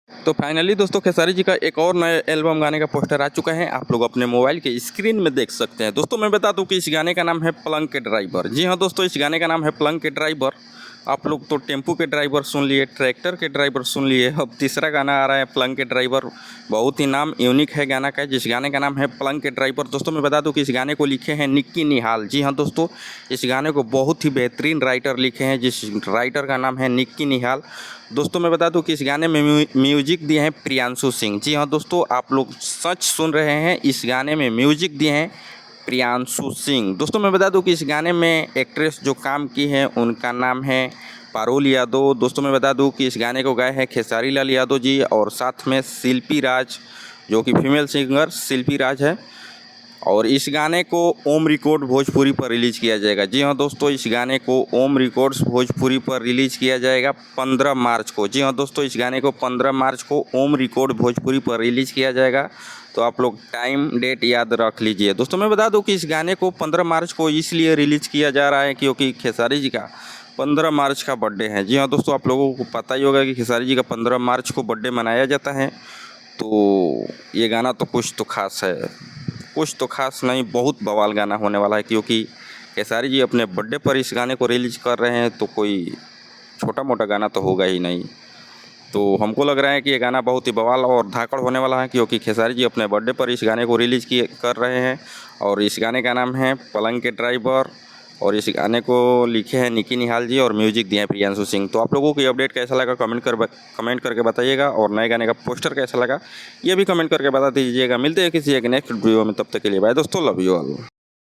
तो फाइनली दोस्तों खेसारी जी का एक और नए एल्बम गाने का पोस्टर आ चुका है। आप लोग अपने मोबाइल के स्क्रीन में देख सकते हैं। दोस्तों मैं बता दूं कि इस गाने का नाम है पलंग के ड्राइवर। जी हाँ दोस्तों, इस गाने का नाम है पलंग के ड्राइवर। आप लोग तो टेम्पू के ड्राइवर सुन लिए, ट्रैक्टर के ड्राइवर सुन लिए, अब तीसरा गाना आ रहा है पलंग के ड्राइवर। बहुत ही नाम यूनिक है गाना का, जिस गाने का नाम है पलंग के ड्राइवर। दोस्तों मैं बता दूं कि इस गाने को लिखे हैं निक्की निहाल। जी हाँ दोस्तों, इस गाने को बहुत ही बेहतरीन राइटर लिखे हैं, जिस राइटर का नाम है निक्की निहाल। दोस्तों मैं बता दूं कि इस गाने में म्यूजिक दिए हैं प्रियांशु सिंह। जी हाँ दोस्तों, आप लोग सच सुन रहे हैं, इस गाने में म्यूजिक दिए हैं प्रियांशु सिंह। दोस्तों मैं बता दूं कि इस गाने में एक्ट्रेस जो काम की है उनका नाम है पारुल यादव। दोस्तों मैं बता दूं कि इस गाने को गाए हैं खेसारी लाल यादव जी और साथ में शिल्पी राज, जो कि फीमेल सिंगर शिल्पी राज है। और इस गाने को ओम रिकॉर्ड भोजपुरी पर रिलीज़ किया जाएगा। जी हाँ दोस्तों, इस गाने को ओम रिकॉर्ड्स भोजपुरी पर रिलीज़ किया जाएगा 15 मार्च को। जी हाँ दोस्तों, इस गाने को 15 मार्च को ओम रिकॉर्ड भोजपुरी पर रिलीज़ किया जाएगा। तो आप लोग टाइम डेट याद रख लीजिए। दोस्तों मैं बता दूं कि इस गाने को 15 मार्च को इसलिए रिलीज़ किया जा रहा है क्योंकि खेसारी जी का 15 मार्च का बर्थडे है। जी हाँ दोस्तों, आप लोगों को पता ही होगा कि खेसारी जी का 15 मार्च को बर्थडे मनाया जाता है। तो ये गाना तो कुछ तो खास है, कुछ तो खास नहीं, बहुत बवाल गाना होने वाला है क्योंकि खेसारी जी अपने बर्थडे पर इस गाने को रिलीज़ कर रहे हैं। तो कोई छोटा मोटा गाना तो होगा ही नहीं। तो हमको लग रहा है कि ये गाना बहुत ही बवाल और धाकड़ होने वाला है क्योंकि खेसारी जी अपने बर्थडे पर इस गाने को रिलीज़ किए कर रहे हैं। और इस गाने का नाम है पलंग के ड्राइवर और इस गाने को लिखे हैं निकी निहाल जी और म्यूजिक दिए हैं प्रियांशु सिंह। तो आप लोगों को ये अपडेट कैसा लगा कमेंट करके बताइएगा, और नए गाने का पोस्टर कैसा लगा ये भी कमेंट करके बता दीजिएगा। मिलते हैं किसी एक नेक्स्ट वीडियो में, तब तक के लिए बाय दोस्तों, लव यू ऑल।